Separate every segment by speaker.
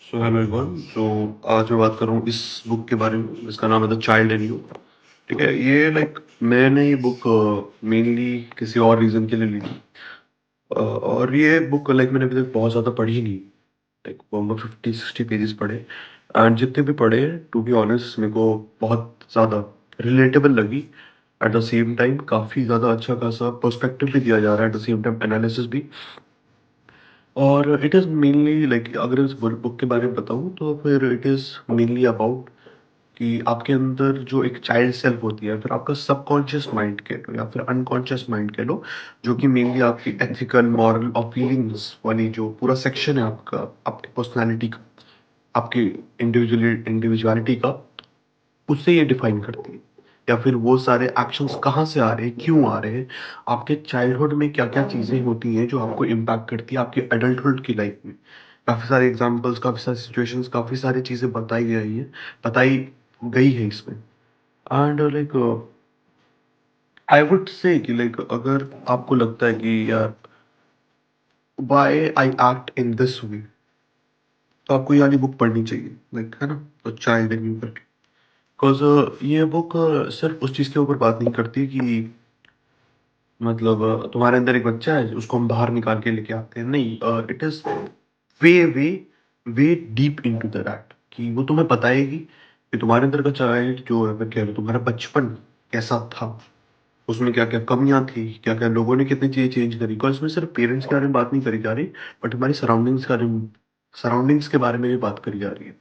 Speaker 1: Hello everyone. आज मैं बात कर रहा हूँ इस बुक के बारे में जिसका नाम है द चाइल्ड इन यू। ठीक है, ये मैंने ये बुक मेनली किसी और रीज़न के लिए ली थी। और ये बुक मैंने अभी तक बहुत ज़्यादा पढ़ी नहीं। लगभग 50-60 पेजेस पढ़े। एंड जितने भी पढ़े, टू बी ऑनेस्ट, मेरे को बहुत ज़्यादा रिलेटेबल लगी। एट द सेम टाइम काफ़ी ज़्यादा अच्छा खासा पर्सपेक्टिव भी दिया जा रहा है, at the same time analysis भी। और इट इज़ मेनली अगर इस बुक के बारे में बताऊँ तो फिर इट इज़ मेनली अबाउट कि आपके अंदर जो एक चाइल्ड सेल्फ होती है, फिर आपका सबकॉन्शियस माइंड कह लो या फिर अनकॉन्शियस माइंड कह लो, जो कि मेनली आपकी एथिकल, मॉरल और फीलिंग्स वाली जो पूरा सेक्शन है आपका, आपकी पर्सनैलिटी का, आपकी इंडिविजुअलिटी का, उससे ये डिफाइन करती है। या फिर वो सारे एक्शंस कहाँ से आ रहे हैं, क्यों आ रहे हैं, आपके चाइल्डहुड में क्या-क्या चीज़ें होती हैं जो आपको इम्पैक्ट करती है आपकी एडल्टहुड की लाइफ में। काफ़ी सारे एग्ज़ाम्पल्स, काफ़ी सारी सिचुएशंस, काफ़ी सारी चीज़ें बताई गई है इसमें। एंड आई वुड से कि अगर आपको लगता है कि यार why I act in this way, तो आपको ये वाली बुक पढ़नी चाहिए। है ना? तो चाइल्ड इन यू करके। बिकॉज़ ये बुक सिर्फ़ उस चीज़ के ऊपर बात नहीं करती कि तुम्हारे अंदर एक बच्चा है, उसको हम बाहर निकाल के लेके आते हैं। नहीं, it is way way way deep into that कि वो तुम्हें बताएगी कि तुम्हारे अंदर का चाइल्ड जो है, मैं कह रहा हूँ, तुम्हारा बचपन कैसा था, उसमें क्या-क्या कमियाँ थी, क्या-क्या लोगों ने कितनी चीज़ें चेंज करी। बिकॉज़ इसमें सिर्फ़ पेरेंट्स के बारे में बात नहीं करी जा रही, बट हमारी सराउंडिंग्स के बारे में भी बात करी जा रही है।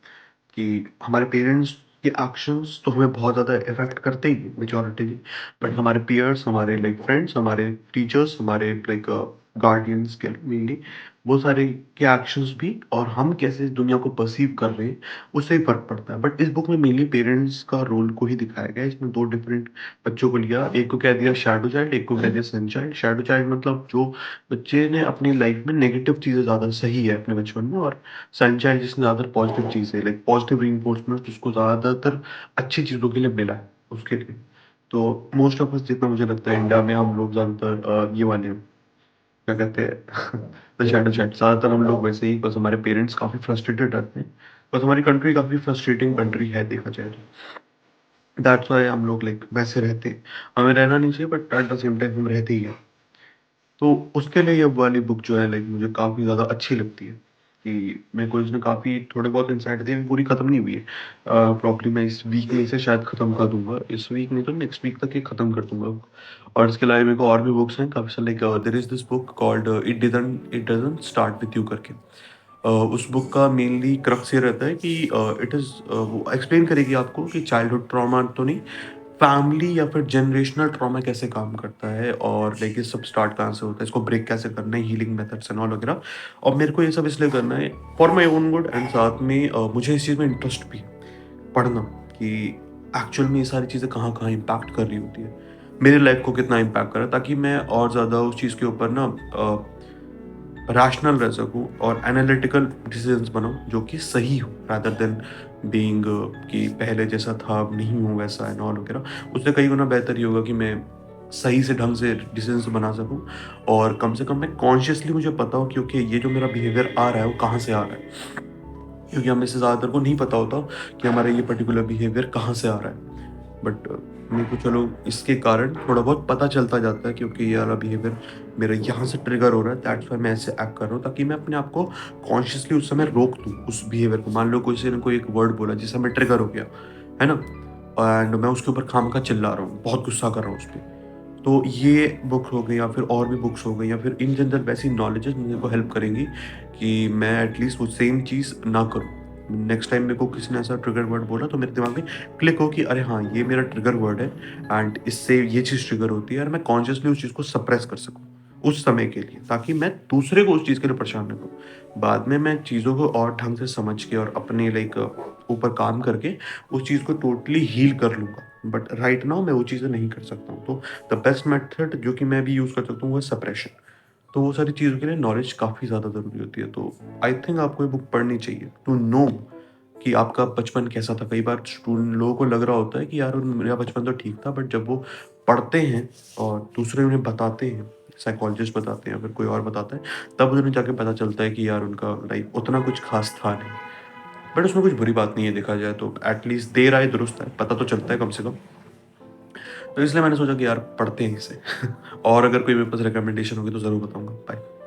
Speaker 1: कि हमारे पेरेंट्स के एक्शंस तो हमें बहुत ज़्यादा इफ़ेक्ट करते ही हैं मेजॉरिटी, बट हमारे पीयर्स, हमारे फ्रेंड्स, हमारे टीचर्स, हमारे गार्डियंस के मेनली, वो सारे के एक्शंस भी और हम कैसे इस दुनिया को पर्सीव कर रहे हैं, उससे ही फ़र्क पड़ता है। बट इस बुक में मेनली पेरेंट्स का रोल को ही दिखाया गया है। इसमें 2 डिफरेंट बच्चों को लिया, एक को कह दिया शैडो चाइल्ड, एक को कह दिया सन चाइल्ड। शैडो चाइल्ड मतलब जो बच्चे ने अपनी लाइफ़ में नेगेटिव चीज़ें ज़्यादा सही है अपने बचपन में, और सनशाइन जिसमें ज़्यादातर पॉजिटिव चीज़ है, पॉजिटिव रीइंफोर्समेंट उसको ज़्यादातर अच्छी चीज़ों के लिए मिला है उसके लिए। तो मोस्ट ऑफ अस, जितना मुझे लगता है, इंडिया में हम लोग ज़्यादातर ये वाले क्या कहते हैं द शैडो चैट, ज़्यादातर हम लोग वैसे ही, बस हमारे पेरेंट्स काफ़ी फ्रस्ट्रेटेड रहते हैं। बस हमारी कंट्री काफ़ी फ्रस्ट्रेटिंग कंट्री है देखा जाए तो। दैट्स व्हाई हम लोग वैसे रहते हैं। हमें रहना नहीं चाहिए, but at the same time हम रहते ही हैं। तो उसके लिए ये वाली बुक जो है मुझे काफ़ी ज़्यादा अच्छी लगती है कि मेरे को इसने काफ़ी थोड़े बहुत इंसाइट दिए। अभी पूरी ख़त्म नहीं हुई है। प्रॉब्ली मैं इस वीक में इसे शायद ख़त्म कर दूँगा। इस वीक नहीं तो नेक्स्ट वीक तक ये ख़त्म कर दूँगा। और इसके अलावा मेरे को और भी बुक्स हैं काफ़ी सारे। There is this book called it doesn't start with you करके। उस बुक का मेनली क्रक्स ये रहता है कि वो एक्सप्लेन करेगी आपको कि चाइल्डहुड ट्रॉमा तो नहीं, फैमिली या फिर जनरेशनल ट्रॉमा कैसे काम करता है, और ये सब स्टार्ट कहाँ से होता है, इसको ब्रेक कैसे करना है, हीलिंग मेथड्स एंड ऑल वगैरह। और मेरे को ये सब इसलिए करना है for my own good, and साथ में मुझे इस चीज़ में इंटरेस्ट भी है पढ़ना कि एक्चुअल में ये सारी चीज़ें कहाँ-कहाँ इम्पैक्ट कर रही होती है। मेरी लाइफ को कितना इम्पैक्ट कर रहा है, ताकि मैं और ज़्यादा उस चीज़ के ऊपर ना रैशनल रह सकूँ और एनालिटिकल डिसीजंस बनाऊँ जो कि सही हो, रादर देन बीइंग कि पहले जैसा था अब नहीं हूँ वैसा एंड ऑल वगैरह। उससे कई गुना बेहतर ये होगा कि मैं सही से ढंग से डिसीजंस बना सकूँ, और कम से कम मैं कॉन्शियसली मुझे पता हो कि ओके, ये जो मेरा बिहेवियर आ रहा है वो कहाँ से आ रहा है। क्योंकि हमें से ज़्यादातर को नहीं पता होता कि हमारा ये पर्टिकुलर बिहेवियर कहाँ से आ रहा है। बट मेरे को चलो इसके कारण थोड़ा बहुत पता चलता जाता है, क्योंकि ये वाला बिहेवियर मेरा यहाँ से ट्रिगर हो रहा है, दैट्स व्हाई मैं ऐसे एक्ट कर रहा हूँ, ताकि मैं अपने आप को कॉन्शियसली उस समय रोक दूँ उस बिहेवियर को। मान लो किसी ने कोई एक वर्ड बोला जिससे मैं ट्रिगर हो गया, है ना, एंड मैं उसके ऊपर खामखा चिल्ला रहा हूँ, बहुत गुस्सा कर रहा हूँ उस पर। तो ये बुक हो गई या फिर और भी बुक्स हो गई या फिर इन जनरल वैसी नॉलेजेस मेरे को हेल्प करेंगी कि मैं एटलीस्ट वो सेम चीज़ ना करूँ। नेक्स्ट टाइम मेरे को किसी ने ऐसा ट्रिगर वर्ड बोला तो मेरे दिमाग में क्लिक हो कि अरे हाँ, ये मेरा ट्रिगर वर्ड है, एंड इससे ये चीज़ ट्रिगर होती है, और मैं कॉन्शियसली उस चीज़ को सप्रेस कर सकूँ उस समय के लिए, ताकि मैं दूसरे को उस चीज़ के लिए परेशान ना करूँ। बाद में मैं चीज़ों को और ढंग से समझ के और अपने ऊपर काम करके उस चीज़ को टोटली हील कर लूँगा। बट राइट नाउ मैं वो चीज़ें नहीं कर सकता हूँ। तो द बेस्ट मेथड जो कि मैं भी यूज़ कर सकता हूँ वो है सप्रेशन। तो वो सारी चीज़ों के लिए नॉलेज काफ़ी ज़्यादा ज़रूरी होती है। तो आई थिंक आपको ये बुक पढ़नी चाहिए टू नो कि आपका बचपन कैसा था। कई बार स्टूडेंट लोगों को लग रहा होता है कि यार मेरा बचपन तो ठीक था, बट जब वो पढ़ते हैं और दूसरे उन्हें बताते हैं, साइकोलॉजिस्ट बताते हैं या फिर कोई और बताता है, तब उन्हें जाके पता चलता है कि यार उनका लाइफ उतना कुछ खास था नहीं। बट उसमें कुछ बुरी बात नहीं है देखा जाए तो, एटलीस्ट देर आए दुरुस्त है, पता तो चलता है कम से कम। तो इसलिए मैंने सोचा कि यार पढ़ते हैं इसे और अगर कोई मेरे पास रिकमेंडेशन होगी तो ज़रूर बताऊँगा। बाय।